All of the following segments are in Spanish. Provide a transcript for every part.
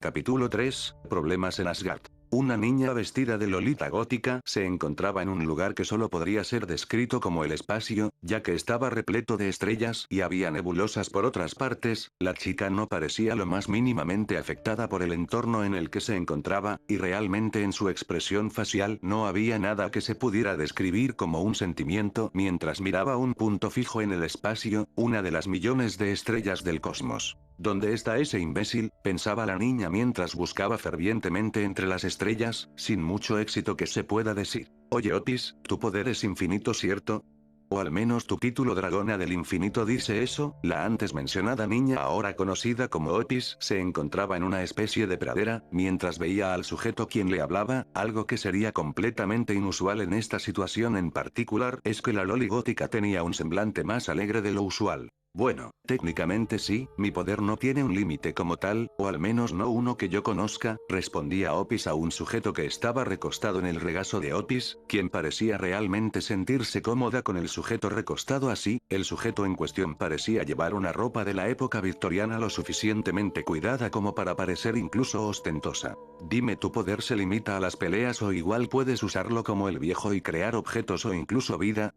Capítulo 3, Problemas en Asgard. Una niña vestida de Lolita gótica se encontraba en un lugar que solo podría ser descrito como el espacio, ya que estaba repleto de estrellas y había nebulosas por otras partes. La chica no parecía lo más mínimamente afectada por el entorno en el que se encontraba, y realmente en su expresión facial no había nada que se pudiera describir como un sentimiento mientras miraba un punto fijo en el espacio, una de las millones de estrellas del cosmos. ¿Dónde está ese imbécil?, pensaba la niña mientras buscaba fervientemente entre las estrellas, sin mucho éxito que se pueda decir. Oye Otis, tu poder es infinito, ¿cierto? O al menos tu título Dragona del Infinito dice eso. La antes mencionada niña, ahora conocida como Otis, se encontraba en una especie de pradera, mientras veía al sujeto quien le hablaba. Algo que sería completamente inusual en esta situación en particular es que la Loli gótica tenía un semblante más alegre de lo usual. Bueno, técnicamente sí, mi poder no tiene un límite como tal, o al menos no uno que yo conozca, respondía Otis a un sujeto que estaba recostado en el regazo de Otis, quien parecía realmente sentirse cómoda con el sujeto recostado así. El sujeto en cuestión parecía llevar una ropa de la época victoriana lo suficientemente cuidada como para parecer incluso ostentosa. Dime, ¿tu poder se limita a las peleas o igual puedes usarlo como el viejo y crear objetos o incluso vida?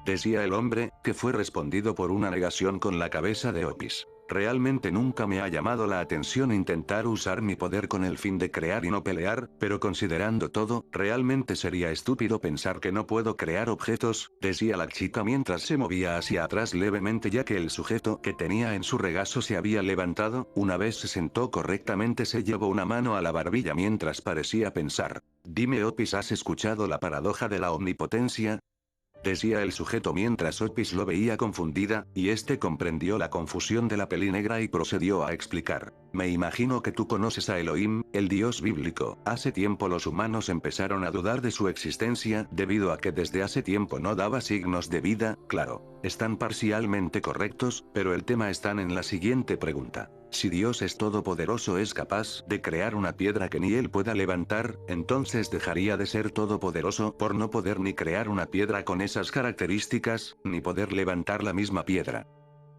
Decía el hombre, que fue respondido por una negación con la cabeza de Otis. Realmente nunca me ha llamado la atención intentar usar mi poder con el fin de crear y no pelear, pero considerando todo, realmente sería estúpido pensar que no puedo crear objetos, decía la chica mientras se movía hacia atrás levemente ya que el sujeto que tenía en su regazo se había levantado. Una vez se sentó correctamente se llevó una mano a la barbilla mientras parecía pensar. Dime Otis, ¿has escuchado la paradoja de la omnipotencia? Decía el sujeto mientras Otis lo veía confundida, y este comprendió la confusión de la pelinegra y procedió a explicar. Me imagino que tú conoces a Elohim, el dios bíblico. Hace tiempo los humanos empezaron a dudar de su existencia, debido a que desde hace tiempo no daba signos de vida. Claro, están parcialmente correctos, pero el tema está en la siguiente pregunta. Si Dios es todopoderoso, es capaz de crear una piedra que ni él pueda levantar, entonces dejaría de ser todopoderoso por no poder ni crear una piedra con esas características, ni poder levantar la misma piedra.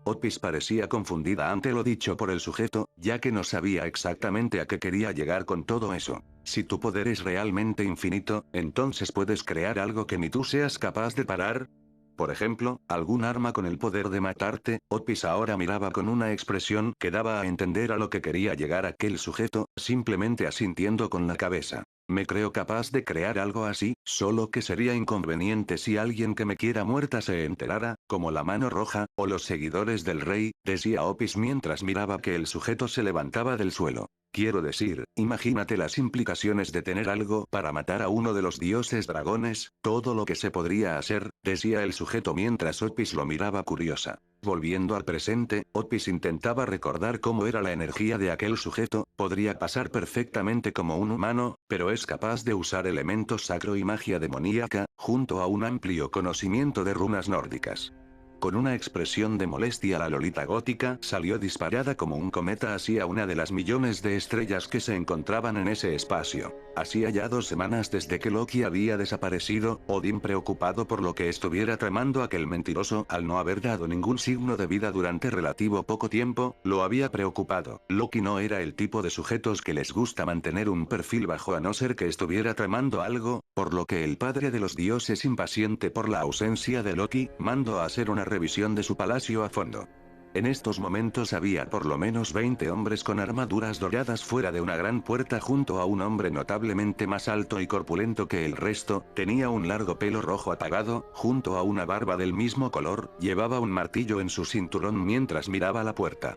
Otis parecía confundida ante lo dicho por el sujeto, ya que no sabía exactamente a qué quería llegar con todo eso. Si tu poder es realmente infinito, entonces puedes crear algo que ni tú seas capaz de parar. Por ejemplo, algún arma con el poder de matarte. Otis ahora miraba con una expresión que daba a entender a lo que quería llegar aquel sujeto, simplemente asintiendo con la cabeza. Me creo capaz de crear algo así, solo que sería inconveniente si alguien que me quiera muerta se enterara, como la Mano Roja, o los seguidores del rey, decía Otis mientras miraba que el sujeto se levantaba del suelo. Quiero decir, imagínate las implicaciones de tener algo para matar a uno de los dioses dragones, todo lo que se podría hacer, decía el sujeto mientras Otis lo miraba curiosa. Volviendo al presente, Otis intentaba recordar cómo era la energía de aquel sujeto. Podría pasar perfectamente como un humano, pero es capaz de usar elementos sacro y magia demoníaca, junto a un amplio conocimiento de runas nórdicas. Con una expresión de molestia, la Lolita gótica salió disparada como un cometa hacia una de las millones de estrellas que se encontraban en ese espacio. Hacía ya 2 semanas desde que Loki había desaparecido. Odín, preocupado por lo que estuviera tramando aquel mentiroso al no haber dado ningún signo de vida durante relativo poco tiempo, lo había preocupado. Loki no era el tipo de sujetos que les gusta mantener un perfil bajo a no ser que estuviera tramando algo, por lo que el padre de los dioses, impaciente por la ausencia de Loki, mandó a hacer una revisión de su palacio a fondo. En estos momentos había por lo menos 20 hombres con armaduras doradas fuera de una gran puerta junto a un hombre notablemente más alto y corpulento que el resto. Tenía un largo pelo rojo apagado, junto a una barba del mismo color. Llevaba un martillo en su cinturón mientras miraba la puerta.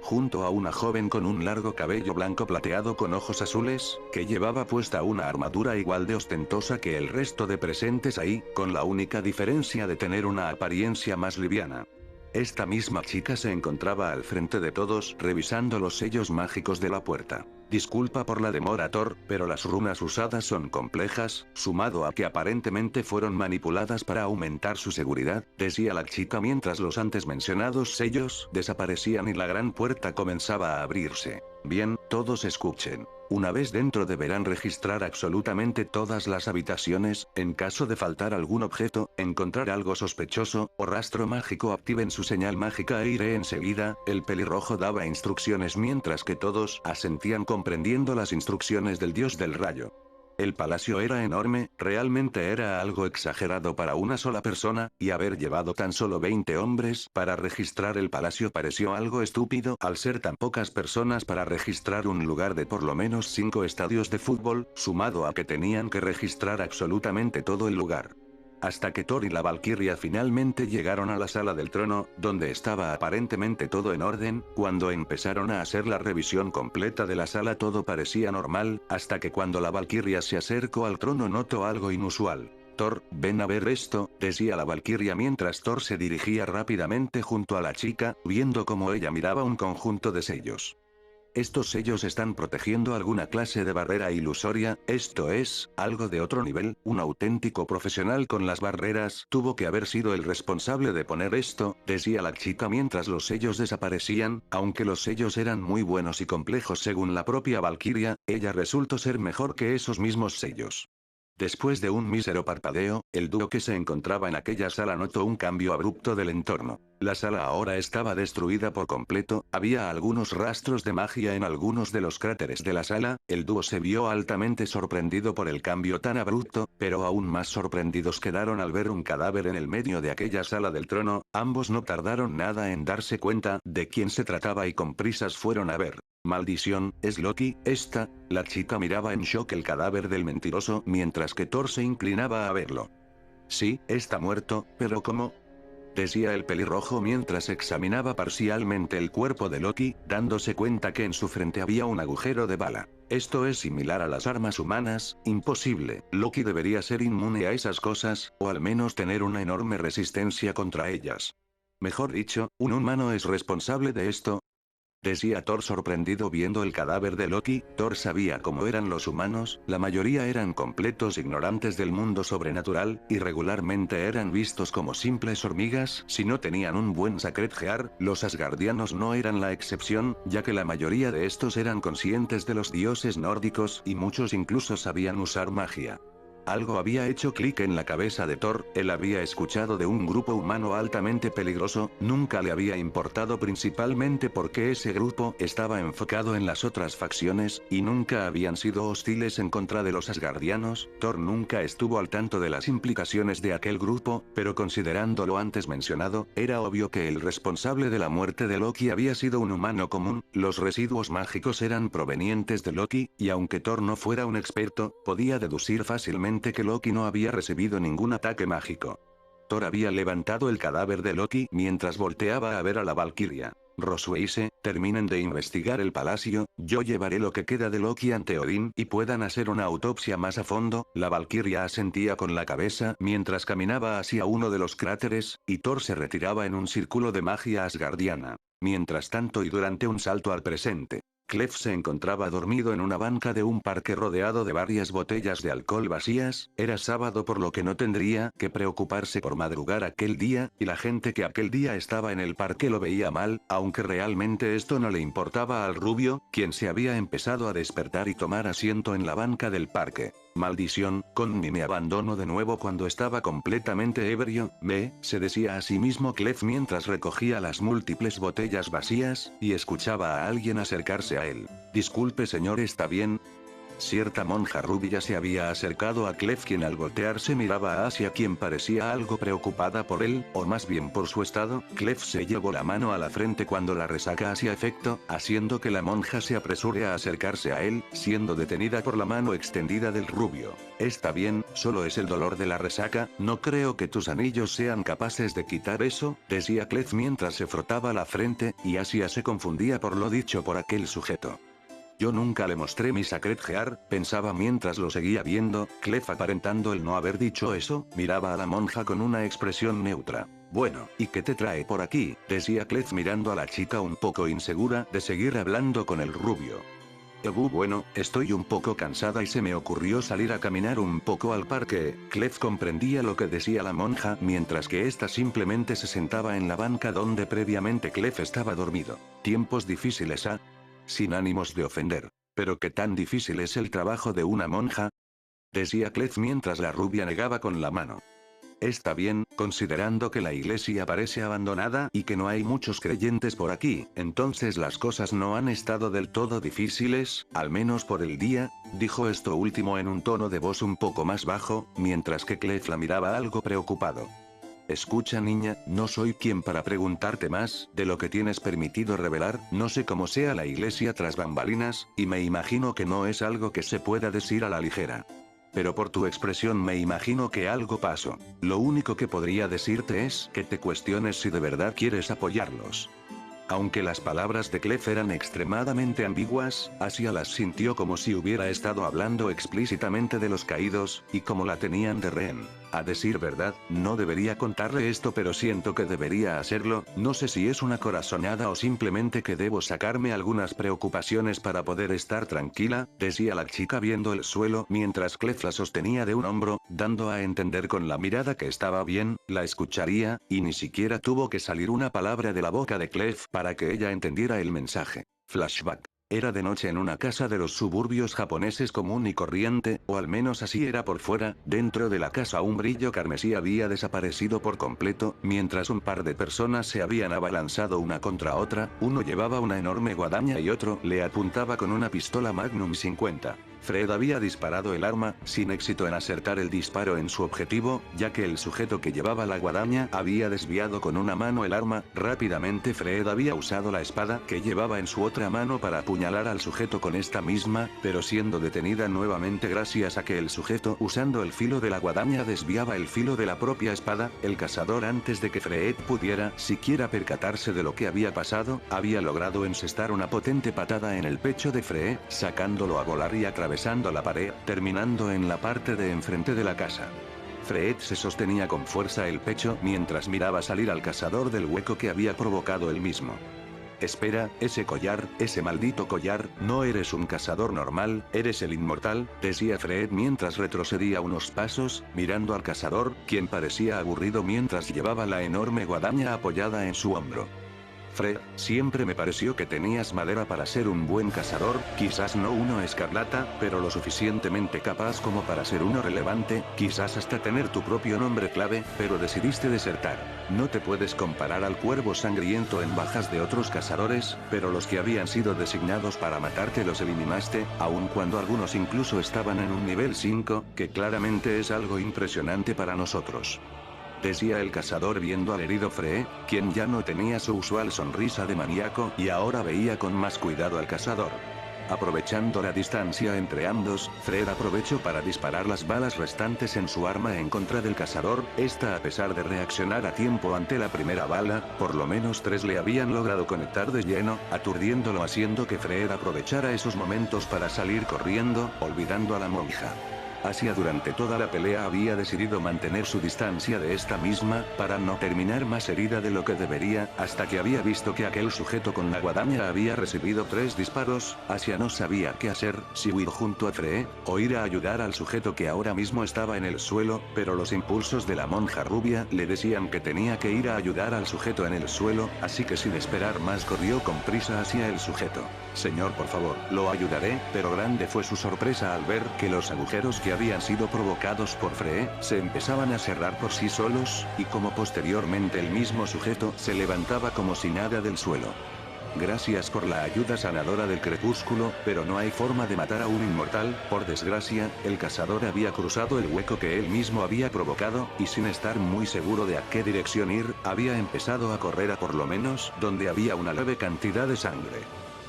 Junto a una joven con un largo cabello blanco plateado con ojos azules, que llevaba puesta una armadura igual de ostentosa que el resto de presentes ahí, con la única diferencia de tener una apariencia más liviana. Esta misma chica se encontraba al frente de todos, revisando los sellos mágicos de la puerta. Disculpa por la demora, Thor, pero las runas usadas son complejas, sumado a que aparentemente fueron manipuladas para aumentar su seguridad, decía la chica mientras los antes mencionados sellos desaparecían y la gran puerta comenzaba a abrirse. Bien, todos escuchen. Una vez dentro deberán registrar absolutamente todas las habitaciones, en caso de faltar algún objeto, encontrar algo sospechoso, o rastro mágico activen su señal mágica e iré enseguida. El pelirrojo daba instrucciones mientras que todos asentían comprendiendo las instrucciones del dios del rayo. El palacio era enorme, realmente era algo exagerado para una sola persona, y haber llevado tan solo 20 hombres para registrar el palacio pareció algo estúpido al ser tan pocas personas para registrar un lugar de por lo menos 5 estadios de fútbol, sumado a que tenían que registrar absolutamente todo el lugar. Hasta que Thor y la Valquiria finalmente llegaron a la sala del trono, donde estaba aparentemente todo en orden. Cuando empezaron a hacer la revisión completa de la sala todo parecía normal, hasta que cuando la Valquiria se acercó al trono notó algo inusual. Thor, ven a ver esto, decía la Valquiria mientras Thor se dirigía rápidamente junto a la chica, viendo cómo ella miraba un conjunto de sellos. Estos sellos están protegiendo alguna clase de barrera ilusoria, esto es, algo de otro nivel. Un auténtico profesional con las barreras tuvo que haber sido el responsable de poner esto, decía la chica mientras los sellos desaparecían. Aunque los sellos eran muy buenos y complejos según la propia Valquiria, ella resultó ser mejor que esos mismos sellos. Después de un mísero parpadeo, el dúo que se encontraba en aquella sala notó un cambio abrupto del entorno. La sala ahora estaba destruida por completo, había algunos rastros de magia en algunos de los cráteres de la sala. El dúo se vio altamente sorprendido por el cambio tan abrupto, pero aún más sorprendidos quedaron al ver un cadáver en el medio de aquella sala del trono. Ambos no tardaron nada en darse cuenta de quién se trataba y con prisas fueron a ver. Maldición, ¿es Loki, esta? La chica miraba en shock el cadáver del mentiroso mientras que Thor se inclinaba a verlo. Sí, está muerto, pero ¿cómo? Decía el pelirrojo mientras examinaba parcialmente el cuerpo de Loki, dándose cuenta que en su frente había un agujero de bala. Esto es similar a las armas humanas, imposible. Loki debería ser inmune a esas cosas, o al menos tener una enorme resistencia contra ellas. Mejor dicho, un humano es responsable de esto, decía Thor sorprendido viendo el cadáver de Loki. Thor sabía cómo eran los humanos, la mayoría eran completos ignorantes del mundo sobrenatural, y regularmente eran vistos como simples hormigas si no tenían un buen Sakretgear. Los asgardianos no eran la excepción, ya que la mayoría de estos eran conscientes de los dioses nórdicos y muchos incluso sabían usar magia. Algo había hecho clic en la cabeza de Thor. Él había escuchado de un grupo humano altamente peligroso, nunca le había importado principalmente porque ese grupo estaba enfocado en las otras facciones, y nunca habían sido hostiles en contra de los asgardianos. Thor nunca estuvo al tanto de las implicaciones de aquel grupo, pero considerando lo antes mencionado, era obvio que el responsable de la muerte de Loki había sido un humano común. Los residuos mágicos eran provenientes de Loki, y aunque Thor no fuera un experto, podía deducir fácilmente que Loki no había recibido ningún ataque mágico. Thor había levantado el cadáver de Loki mientras volteaba a ver a la Valquiria. Rosueise, terminen de investigar el palacio, yo llevaré lo que queda de Loki ante Odín y puedan hacer una autopsia más a fondo. La Valquiria asentía con la cabeza mientras caminaba hacia uno de los cráteres, y Thor se retiraba en un círculo de magia asgardiana. Mientras tanto y durante un salto al presente, Clef se encontraba dormido en una banca de un parque rodeado de varias botellas de alcohol vacías. Era sábado por lo que no tendría que preocuparse por madrugar aquel día, y la gente que aquel día estaba en el parque lo veía mal, aunque realmente esto no le importaba al rubio, quien se había empezado a despertar y tomar asiento en la banca del parque. Maldición, Connie me abandonó de nuevo cuando estaba completamente ebrio, se decía a sí mismo Clef mientras recogía las múltiples botellas vacías, y escuchaba a alguien acercarse a él. Disculpe señor, ¿está bien? Cierta monja rubia se había acercado a Clef, quien al voltearse miraba hacia quien parecía algo preocupada por él, o más bien por su estado. Clef se llevó la mano a la frente cuando la resaca hacía efecto, haciendo que la monja se apresure a acercarse a él, siendo detenida por la mano extendida del rubio. Está bien, solo es el dolor de la resaca, no creo que tus anillos sean capaces de quitar eso, decía Clef mientras se frotaba la frente, y Asia se confundía por lo dicho por aquel sujeto. Yo nunca le mostré mi Sakretgear, pensaba mientras lo seguía viendo. Clef, aparentando el no haber dicho eso, miraba a la monja con una expresión neutra. Bueno, ¿y qué te trae por aquí?, decía Clef mirando a la chica un poco insegura de seguir hablando con el rubio. Bueno, estoy un poco cansada y se me ocurrió salir a caminar un poco al parque. Clef comprendía lo que decía la monja mientras que ésta simplemente se sentaba en la banca donde previamente Clef estaba dormido. Tiempos difíciles, ¿ah? sin ánimos de ofender. ¿Pero qué tan difícil es el trabajo de una monja? Decía Clef mientras la rubia negaba con la mano. Está bien, considerando que la iglesia parece abandonada y que no hay muchos creyentes por aquí, entonces las cosas no han estado del todo difíciles, al menos por el día, dijo esto último en un tono de voz un poco más bajo, mientras que Clef la miraba algo preocupado. Escucha niña, no soy quien para preguntarte más de lo que tienes permitido revelar, no sé cómo sea la iglesia tras bambalinas, y me imagino que no es algo que se pueda decir a la ligera. Pero por tu expresión me imagino que algo pasó. Lo único que podría decirte es que te cuestiones si de verdad quieres apoyarlos. Aunque las palabras de Clef eran extremadamente ambiguas, Asia las sintió como si hubiera estado hablando explícitamente de los caídos, y como la tenían de rehén. A decir verdad, no debería contarle esto pero siento que debería hacerlo, no sé si es una corazonada o simplemente que debo sacarme algunas preocupaciones para poder estar tranquila, decía la chica viendo el suelo mientras Clef la sostenía de un hombro, dando a entender con la mirada que estaba bien, la escucharía, y ni siquiera tuvo que salir una palabra de la boca de Clef para que ella entendiera el mensaje. Flashback. Era de noche en una casa de los suburbios japoneses común y corriente, o al menos así era por fuera, dentro de la casa un brillo carmesí había desaparecido por completo, mientras un par de personas se habían abalanzado una contra otra, uno llevaba una enorme guadaña y otro le apuntaba con una pistola Magnum 50. Fred había disparado el arma, sin éxito en acertar el disparo en su objetivo, ya que el sujeto que llevaba la guadaña había desviado con una mano el arma, rápidamente Fred había usado la espada que llevaba en su otra mano para apuñalar al sujeto con esta misma, pero siendo detenida nuevamente gracias a que el sujeto usando el filo de la guadaña desviaba el filo de la propia espada, el cazador antes de que Fred pudiera siquiera percatarse de lo que había pasado, había logrado encestar una potente patada en el pecho de Fred, sacándolo a volar y atravesando la pared, terminando en la parte de enfrente de la casa. Fred se sostenía con fuerza el pecho mientras miraba salir al cazador del hueco que había provocado él mismo. Espera, ese collar, ese maldito collar, no eres un cazador normal, eres el inmortal, decía Fred mientras retrocedía unos pasos, mirando al cazador, quien parecía aburrido mientras llevaba la enorme guadaña apoyada en su hombro. Fred, siempre me pareció que tenías madera para ser un buen cazador, quizás no uno escarlata, pero lo suficientemente capaz como para ser uno relevante, quizás hasta tener tu propio nombre clave, pero decidiste desertar. No te puedes comparar al cuervo sangriento en bajas de otros cazadores, pero los que habían sido designados para matarte los eliminaste, aun cuando algunos incluso estaban en un nivel 5, que claramente es algo impresionante para nosotros. Decía el cazador viendo al herido Fred, quien ya no tenía su usual sonrisa de maníaco y ahora veía con más cuidado al cazador. Aprovechando la distancia entre ambos, Fred aprovechó para disparar las balas restantes en su arma en contra del cazador, esta a pesar de reaccionar a tiempo ante la primera bala, por lo menos 3 le habían logrado conectar de lleno, aturdiéndolo haciendo que Fred aprovechara esos momentos para salir corriendo, olvidando a la monja. Asia durante toda la pelea había decidido mantener su distancia de esta misma, para no terminar más herida de lo que debería, hasta que había visto que aquel sujeto con la guadaña había recibido 3 disparos, Asia no sabía qué hacer, si huir junto a Fred, o ir a ayudar al sujeto que ahora mismo estaba en el suelo, pero los impulsos de la monja rubia le decían que tenía que ir a ayudar al sujeto en el suelo, así que sin esperar más corrió con prisa hacia el sujeto. Señor, por favor, lo ayudaré, pero grande fue su sorpresa al ver que los agujeros que habían sido provocados por Fred, se empezaban a cerrar por sí solos, y como posteriormente el mismo sujeto se levantaba como si nada del suelo. Gracias por la ayuda sanadora del crepúsculo, pero no hay forma de matar a un inmortal, por desgracia, el cazador había cruzado el hueco que él mismo había provocado, y sin estar muy seguro de a qué dirección ir, había empezado a correr a por lo menos donde había una leve cantidad de sangre.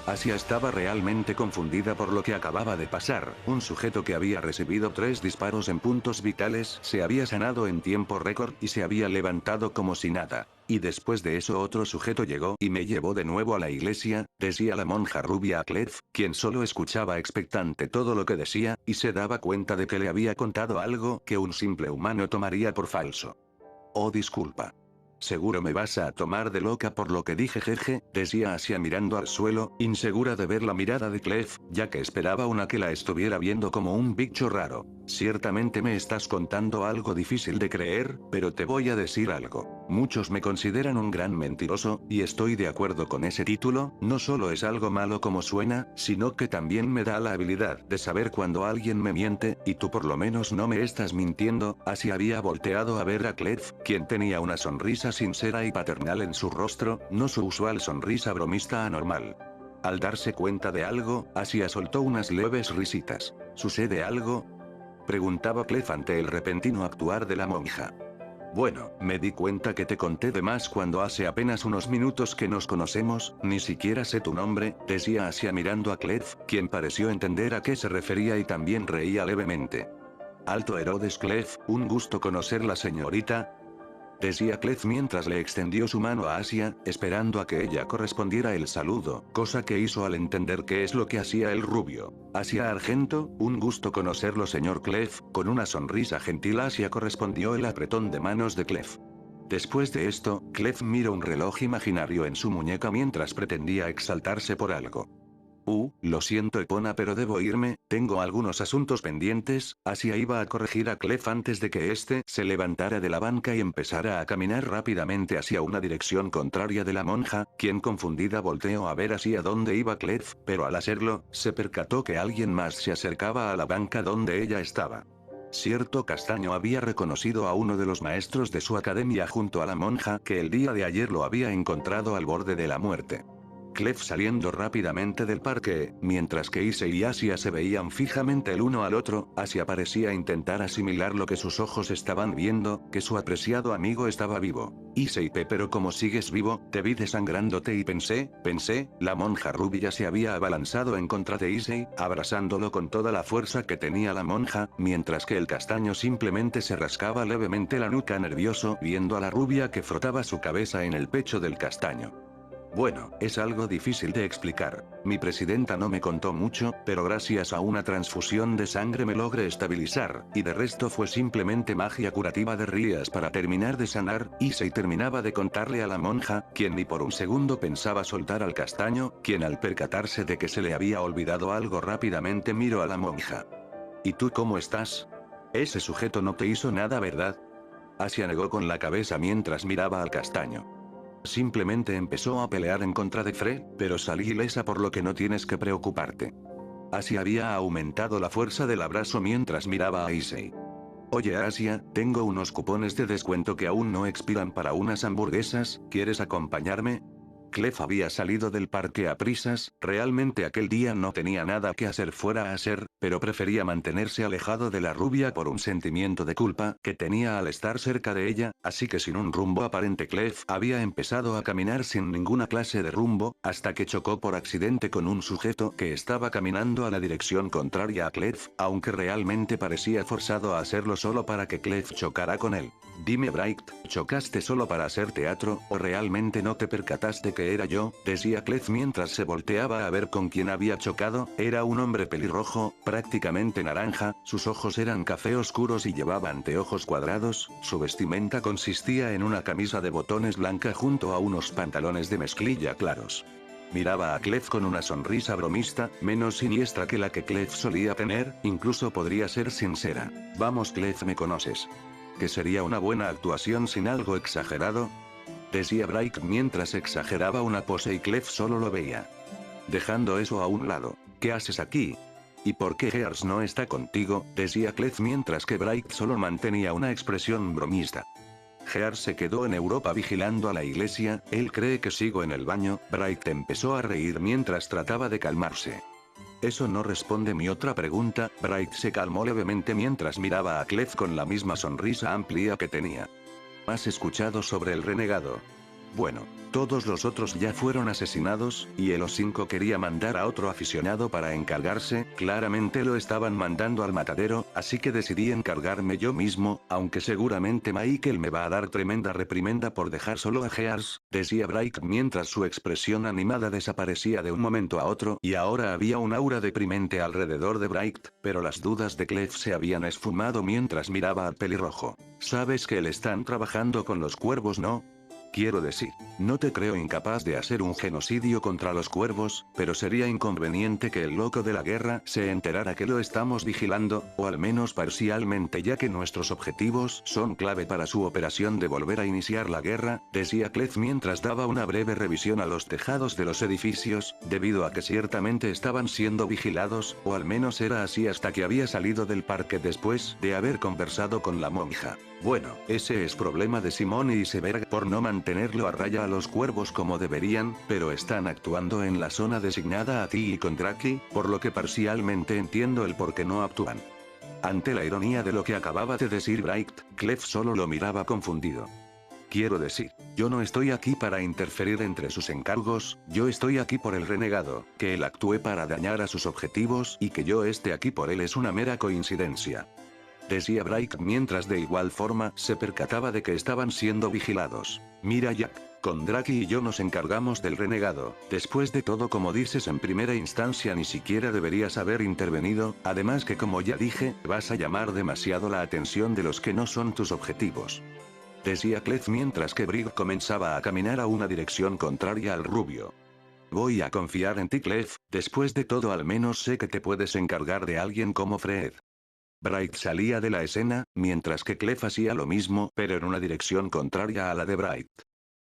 Asia estaba realmente confundida por lo que acababa de pasar, un sujeto que había recibido 3 disparos en puntos vitales se había sanado en tiempo récord y se había levantado como si nada. Y después de eso otro sujeto llegó y me llevó de nuevo a la iglesia, decía la monja rubia a Clef, quien solo escuchaba expectante todo lo que decía, y se daba cuenta de que le había contado algo que un simple humano tomaría por falso. Oh, disculpa. Seguro me vas a tomar de loca por lo que dije, jeje, decía Asia mirando al suelo, insegura de ver la mirada de Clef, ya que esperaba una que la estuviera viendo como un bicho raro. Ciertamente me estás contando algo difícil de creer, pero te voy a decir algo. Muchos me consideran un gran mentiroso, y estoy de acuerdo con ese título. No solo es algo malo como suena, sino que también me da la habilidad de saber cuando alguien me miente, y tú por lo menos no me estás mintiendo. Así había volteado a ver a Clef, quien tenía una sonrisa sincera y paternal en su rostro, no su usual sonrisa bromista anormal. Al darse cuenta de algo, Asia soltó unas leves risitas. ¿Sucede algo?, preguntaba Clef ante el repentino actuar de la monja. Bueno, me di cuenta que te conté de más cuando hace apenas unos minutos que nos conocemos. Ni siquiera sé tu nombre, decía Asia mirando a Clef, quien pareció entender a qué se refería y también reía levemente. Alto Herodes Clef, un gusto conocerla, señorita, decía Clef mientras le extendió su mano a Asia, esperando a que ella correspondiera el saludo, cosa que hizo al entender qué es lo que hacía el rubio. Asia Argento, un gusto conocerlo, señor Clef. Con una sonrisa gentil Asia correspondió el apretón de manos de Clef. Después de esto, Clef miró un reloj imaginario en su muñeca mientras pretendía exaltarse por algo. Lo siento Epona, pero debo irme, tengo algunos asuntos pendientes. Asia iba a corregir a Clef antes de que éste se levantara de la banca y empezara a caminar rápidamente hacia una dirección contraria de la monja, quien confundida volteó a ver hacia dónde iba Clef, pero al hacerlo, se percató que alguien más se acercaba a la banca donde ella estaba. Cierto castaño había reconocido a uno de los maestros de su academia junto a la monja que el día de ayer lo había encontrado al borde de la muerte. Clef saliendo rápidamente del parque, mientras que Issei y Asia se veían fijamente el uno al otro. Asia parecía intentar asimilar lo que sus ojos estaban viendo, que su apreciado amigo estaba vivo. Issei, pero como sigues vivo, te vi desangrándote y pensé, la monja rubia se había abalanzado en contra de Issei, abrazándolo con toda la fuerza que tenía la monja, mientras que el castaño simplemente se rascaba levemente la nuca nervioso viendo a la rubia que frotaba su cabeza en el pecho del castaño. Bueno, es algo difícil de explicar. Mi presidenta no me contó mucho, pero gracias a una transfusión de sangre me logré estabilizar, y de resto fue simplemente magia curativa de Rías para terminar de sanar. Issei terminaba de contarle a la monja, quien ni por un segundo pensaba soltar al castaño, quien al percatarse de que se le había olvidado algo rápidamente miró a la monja. ¿Y tú cómo estás? Ese sujeto no te hizo nada, ¿verdad? Asia negó con la cabeza mientras miraba al castaño. Simplemente empezó a pelear en contra de Fred, pero salí ilesa, por lo que no tienes que preocuparte. Asia había aumentado la fuerza del abrazo mientras miraba a Issei. Oye Asia, tengo unos cupones de descuento que aún no expiran para unas hamburguesas, ¿quieres acompañarme? Clef había salido del parque a prisas, realmente aquel día no tenía nada que hacer fuera a hacer, pero prefería mantenerse alejado de la rubia por un sentimiento de culpa que tenía al estar cerca de ella, así que sin un rumbo aparente Clef había empezado a caminar sin ninguna clase de rumbo, hasta que chocó por accidente con un sujeto que estaba caminando a la dirección contraria a Clef, aunque realmente parecía forzado a hacerlo solo para que Clef chocara con él. Dime Bright, ¿chocaste solo para hacer teatro, o realmente no te percataste que era yo? Decía Clef mientras se volteaba a ver con quién había chocado. Era un hombre pelirrojo, prácticamente naranja, sus ojos eran café oscuros y llevaba anteojos cuadrados, su vestimenta consistía en una camisa de botones blanca junto a unos pantalones de mezclilla claros. Miraba a Clef con una sonrisa bromista, menos siniestra que la que Clef solía tener, incluso podría ser sincera. Vamos Clef, me conoces. ¿Que sería una buena actuación sin algo exagerado? Decía Bright mientras exageraba una pose y Clef solo lo veía. Dejando eso a un lado, ¿qué haces aquí? ¿Y por qué Gears no está contigo? Decía Clef mientras que Bright solo mantenía una expresión bromista. Gears se quedó en Europa vigilando a la iglesia, él cree que sigo en el baño. Bright empezó a reír mientras trataba de calmarse. Eso no responde mi otra pregunta. Bright se calmó levemente mientras miraba a Clef con la misma sonrisa amplia que tenía. ¿Has escuchado sobre el renegado? Bueno, todos los otros ya fueron asesinados, y el O5 quería mandar a otro aficionado para encargarse. Claramente lo estaban mandando al matadero, así que decidí encargarme yo mismo, aunque seguramente Michael me va a dar tremenda reprimenda por dejar solo a Gears, decía Bright mientras su expresión animada desaparecía de un momento a otro y ahora había un aura deprimente alrededor de Bright, pero las dudas de Clef se habían esfumado mientras miraba al pelirrojo. ¿Sabes que le están trabajando con los cuervos, no? Quiero decir, no te creo incapaz de hacer un genocidio contra los cuervos, pero sería inconveniente que el loco de la guerra se enterara que lo estamos vigilando, o al menos parcialmente, ya que nuestros objetivos son clave para su operación de volver a iniciar la guerra, decía Clef mientras daba una breve revisión a los tejados de los edificios, debido a que ciertamente estaban siendo vigilados, o al menos era así hasta que había salido del parque después de haber conversado con la monja. Bueno, ese es problema de Simón y Iceberg por no mantenerlo a raya a los cuervos como deberían, pero están actuando en la zona designada a ti y con Draki, por lo que parcialmente entiendo el por qué no actúan. Ante la ironía de lo que acababa de decir Bright, Clef solo lo miraba confundido. Quiero decir, yo no estoy aquí para interferir entre sus encargos, yo estoy aquí por el renegado, que él actúe para dañar a sus objetivos y que yo esté aquí por él es una mera coincidencia. Decía Bright mientras de igual forma se percataba de que estaban siendo vigilados. Mira Jack, con Draki y yo nos encargamos del renegado, después de todo como dices en primera instancia ni siquiera deberías haber intervenido, además que como ya dije, vas a llamar demasiado la atención de los que no son tus objetivos. Decía Clef mientras que Bright comenzaba a caminar a una dirección contraria al rubio. Voy a confiar en ti Clef, después de todo al menos sé que te puedes encargar de alguien como Fred. Bright salía de la escena, mientras que Clef hacía lo mismo, pero en una dirección contraria a la de Bright.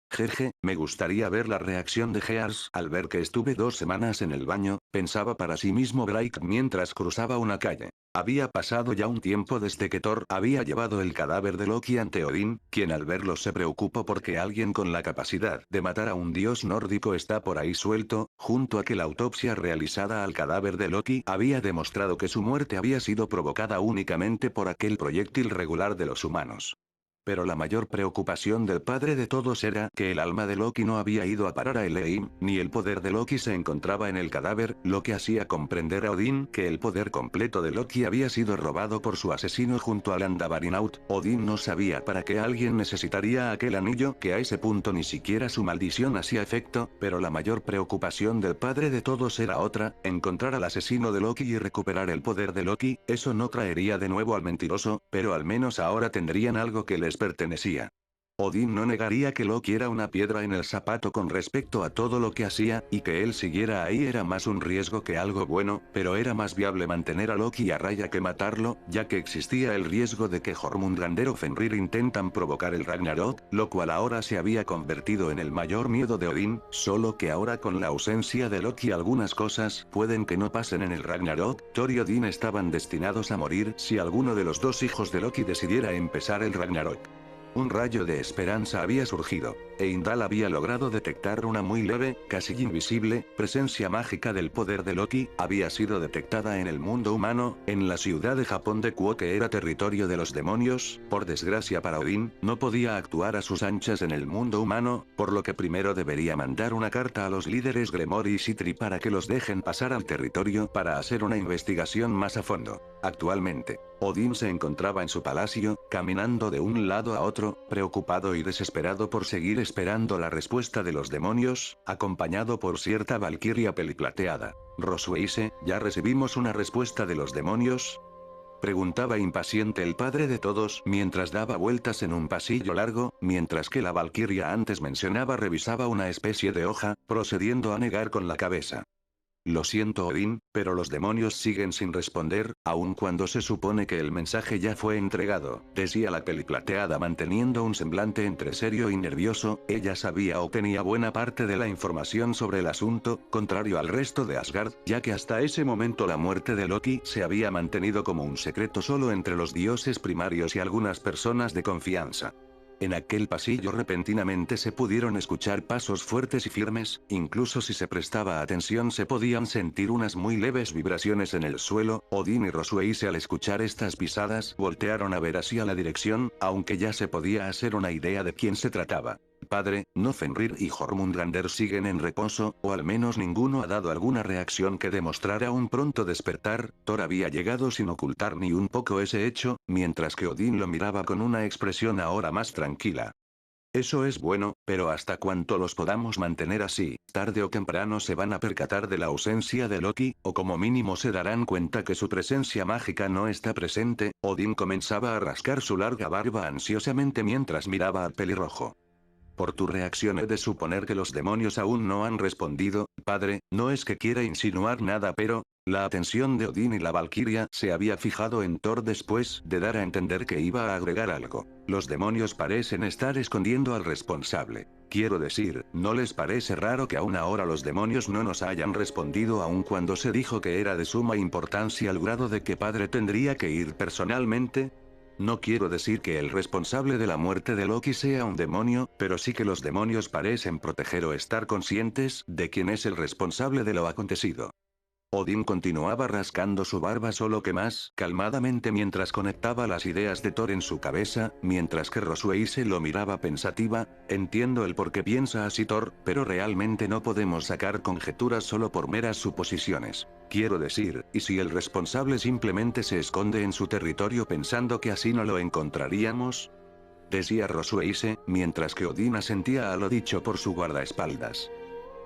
Jeje, me gustaría ver la reacción de Gears al ver que estuve 2 semanas en el baño, pensaba para sí mismo Bright mientras cruzaba una calle. Había pasado ya un tiempo desde que Thor había llevado el cadáver de Loki ante Odín, quien al verlo se preocupó porque alguien con la capacidad de matar a un dios nórdico está por ahí suelto, junto a que la autopsia realizada al cadáver de Loki había demostrado que su muerte había sido provocada únicamente por aquel proyectil regular de los humanos. Pero la mayor preocupación del padre de todos era que el alma de Loki no había ido a parar a Eleim, ni el poder de Loki se encontraba en el cadáver, lo que hacía comprender a Odín que el poder completo de Loki había sido robado por su asesino junto a Andavarinaut. Odín no sabía para qué alguien necesitaría aquel anillo, que a ese punto ni siquiera su maldición hacía efecto, pero la mayor preocupación del padre de todos era otra, encontrar al asesino de Loki y recuperar el poder de Loki. Eso no traería de nuevo al mentiroso, pero al menos ahora tendrían algo que les pertenecía. Odín no negaría que Loki era una piedra en el zapato con respecto a todo lo que hacía, y que él siguiera ahí era más un riesgo que algo bueno, pero era más viable mantener a Loki a raya que matarlo, ya que existía el riesgo de que Jormungandr o Fenrir intentan provocar el Ragnarok, lo cual ahora se había convertido en el mayor miedo de Odín, solo que ahora con la ausencia de Loki algunas cosas pueden que no pasen en el Ragnarok. Thor y Odín estaban destinados a morir si alguno de los dos hijos de Loki decidiera empezar el Ragnarok. Un rayo de esperanza había surgido. Heimdall había logrado detectar una muy leve, casi invisible, presencia mágica del poder de Loki, había sido detectada en el mundo humano, en la ciudad de Japón de Kuo que era territorio de los demonios. Por desgracia para Odín, no podía actuar a sus anchas en el mundo humano, por lo que primero debería mandar una carta a los líderes Gremor y Sitri para que los dejen pasar al territorio para hacer una investigación más a fondo. Actualmente, Odín se encontraba en su palacio, caminando de un lado a otro, preocupado y desesperado por seguir esperando la respuesta de los demonios, acompañado por cierta valquiria peliplateada. Rosueise, ¿ya recibimos una respuesta de los demonios? Preguntaba impaciente el padre de todos mientras daba vueltas en un pasillo largo, mientras que la valquiria antes mencionaba revisaba una especie de hoja, procediendo a negar con la cabeza. Lo siento Odín, pero los demonios siguen sin responder, aun cuando se supone que el mensaje ya fue entregado, decía la peliplateada manteniendo un semblante entre serio y nervioso. Ella sabía o tenía buena parte de la información sobre el asunto, contrario al resto de Asgard, ya que hasta ese momento la muerte de Loki se había mantenido como un secreto solo entre los dioses primarios y algunas personas de confianza. En aquel pasillo repentinamente se pudieron escuchar pasos fuertes y firmes, incluso si se prestaba atención se podían sentir unas muy leves vibraciones en el suelo. Odín y Rosueise al escuchar estas pisadas voltearon a ver hacia la dirección, aunque ya se podía hacer una idea de quién se trataba. Padre, no Fenrir y Jormungandr siguen en reposo, o al menos ninguno ha dado alguna reacción que demostrara un pronto despertar. Thor había llegado sin ocultar ni un poco ese hecho, mientras que Odín lo miraba con una expresión ahora más tranquila. Eso es bueno, pero hasta cuánto los podamos mantener así, tarde o temprano se van a percatar de la ausencia de Loki, o como mínimo se darán cuenta que su presencia mágica no está presente. Odín comenzaba a rascar su larga barba ansiosamente mientras miraba al pelirrojo. Por tu reacción he de suponer que los demonios aún no han respondido, padre, no es que quiera insinuar nada pero... La atención de Odín y la Valquiria se había fijado en Thor después de dar a entender que iba a agregar algo. Los demonios parecen estar escondiendo al responsable. Quiero decir, ¿no les parece raro que aún ahora los demonios no nos hayan respondido aun cuando se dijo que era de suma importancia al grado de que padre tendría que ir personalmente? No quiero decir que el responsable de la muerte de Loki sea un demonio, pero sí que los demonios parecen proteger o estar conscientes de quién es el responsable de lo acontecido. Odín continuaba rascando su barba solo que más calmadamente mientras conectaba las ideas de Thor en su cabeza, mientras que Rosueise lo miraba pensativa. Entiendo el por qué piensa así Thor, pero realmente no podemos sacar conjeturas solo por meras suposiciones. Quiero decir, ¿y si el responsable simplemente se esconde en su territorio pensando que así no lo encontraríamos? Decía Rosueise, mientras que Odín asentía a lo dicho por su guardaespaldas.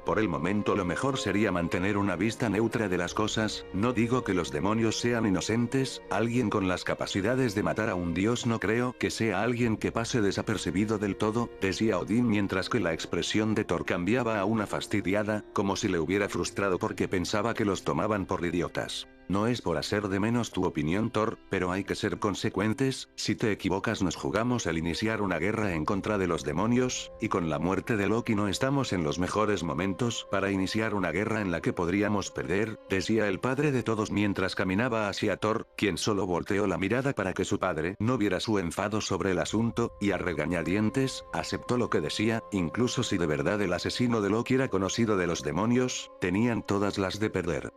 Por el momento lo mejor sería mantener una vista neutra de las cosas, no digo que los demonios sean inocentes, alguien con las capacidades de matar a un dios no creo que sea alguien que pase desapercibido del todo, decía Odín mientras que la expresión de Thor cambiaba a una fastidiada, como si le hubiera frustrado porque pensaba que los tomaban por idiotas. No es por hacer de menos tu opinión Thor, pero hay que ser consecuentes, si te equivocas nos jugamos el iniciar una guerra en contra de los demonios, y con la muerte de Loki no estamos en los mejores momentos para iniciar una guerra en la que podríamos perder, decía el padre de todos mientras caminaba hacia Thor, quien solo volteó la mirada para que su padre no viera su enfado sobre el asunto, y a regañadientes, aceptó lo que decía, incluso si de verdad el asesino de Loki era conocido de los demonios, tenían todas las de perder.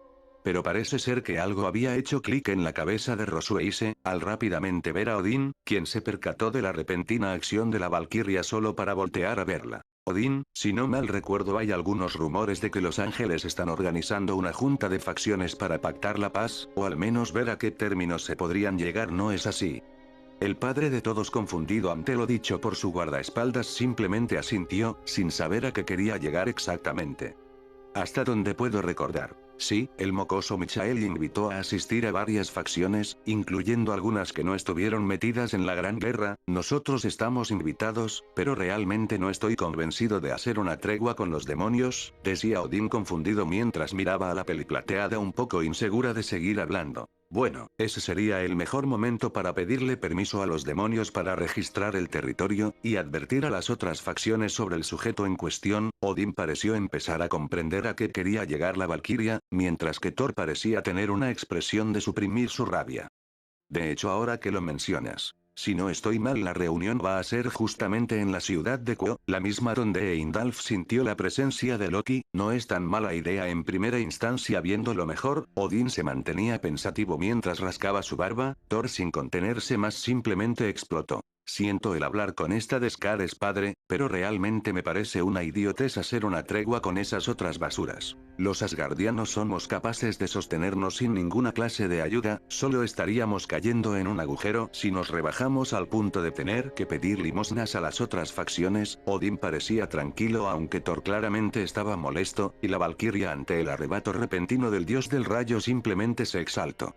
Pero parece ser que algo había hecho clic en la cabeza de Rosueise, al rápidamente ver a Odín, quien se percató de la repentina acción de la Valquiria solo para voltear a verla. Odín, si no mal recuerdo hay algunos rumores de que los ángeles están organizando una junta de facciones para pactar la paz, o al menos ver a qué términos se podrían llegar, ¿no es así? El padre de todos confundido ante lo dicho por su guardaespaldas simplemente asintió, sin saber a qué quería llegar exactamente. Hasta donde puedo recordar. Sí, el mocoso Michael invitó a asistir a varias facciones, incluyendo algunas que no estuvieron metidas en la Gran Guerra. Nosotros estamos invitados, pero realmente no estoy convencido de hacer una tregua con los demonios, decía Odín confundido mientras miraba a la peliplateada un poco insegura de seguir hablando. Bueno, ese sería el mejor momento para pedirle permiso a los demonios para registrar el territorio, y advertir a las otras facciones sobre el sujeto en cuestión. Odín pareció empezar a comprender a qué quería llegar la Valquiria, mientras que Thor parecía tener una expresión de suprimir su rabia. De hecho ahora que lo mencionas. Si no estoy mal la reunión va a ser justamente en la ciudad de Quo, la misma donde Heimdall sintió la presencia de Loki, no es tan mala idea en primera instancia viéndolo mejor. Odín se mantenía pensativo mientras rascaba su barba. Thor sin contenerse más simplemente explotó. Siento el hablar con esta Descares padre, pero realmente me parece una idiotez hacer una tregua con esas otras basuras. Los asgardianos somos capaces de sostenernos sin ninguna clase de ayuda, solo estaríamos cayendo en un agujero si nos rebajamos al punto de tener que pedir limosnas a las otras facciones. Odín parecía tranquilo aunque Thor claramente estaba molesto, y la Valquiria ante el arrebato repentino del dios del rayo simplemente se exaltó.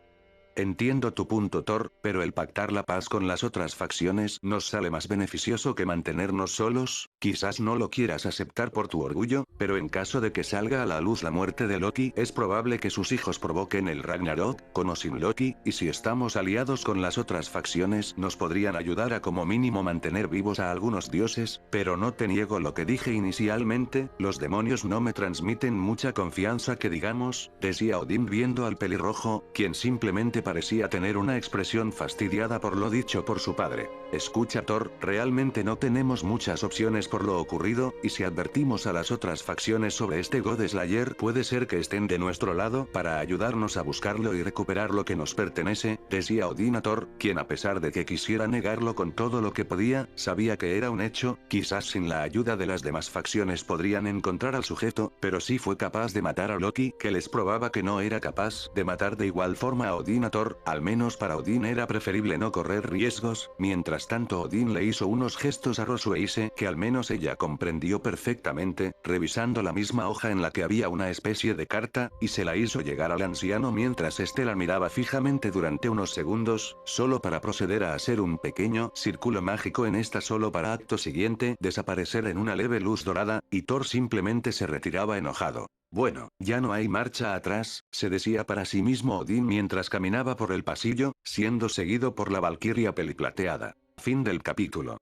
Entiendo tu punto Thor, pero el pactar la paz con las otras facciones nos sale más beneficioso que mantenernos solos. Quizás no lo quieras aceptar por tu orgullo, pero en caso de que salga a la luz la muerte de Loki es probable que sus hijos provoquen el Ragnarok, con o sin Loki, y si estamos aliados con las otras facciones nos podrían ayudar a como mínimo mantener vivos a algunos dioses, pero no te niego lo que dije inicialmente, los demonios no me transmiten mucha confianza que digamos, decía Odín viendo al pelirrojo, quien simplemente parecía tener una expresión fastidiada por lo dicho por su padre. Escucha Thor, realmente no tenemos muchas opciones por lo ocurrido, y si advertimos a las otras facciones sobre este God Slayer puede ser que estén de nuestro lado para ayudarnos a buscarlo y recuperar lo que nos pertenece, decía Odín a Thor, quien a pesar de que quisiera negarlo con todo lo que podía, sabía que era un hecho. Quizás sin la ayuda de las demás facciones podrían encontrar al sujeto, pero sí fue capaz de matar a Loki, que les probaba que no era capaz de matar de igual forma a Odín a Thor. Thor, al menos para Odín era preferible no correr riesgos, mientras tanto Odín le hizo unos gestos a Rosueise que al menos ella comprendió perfectamente, revisando la misma hoja en la que había una especie de carta, y se la hizo llegar al anciano mientras este la miraba fijamente durante unos segundos, solo para proceder a hacer un pequeño círculo mágico en esta solo para acto siguiente desaparecer en una leve luz dorada, y Thor simplemente se retiraba enojado. Bueno, ya no hay marcha atrás, se decía para sí mismo Odín mientras caminaba por el pasillo, siendo seguido por la valquiria peliplateada. Fin del capítulo.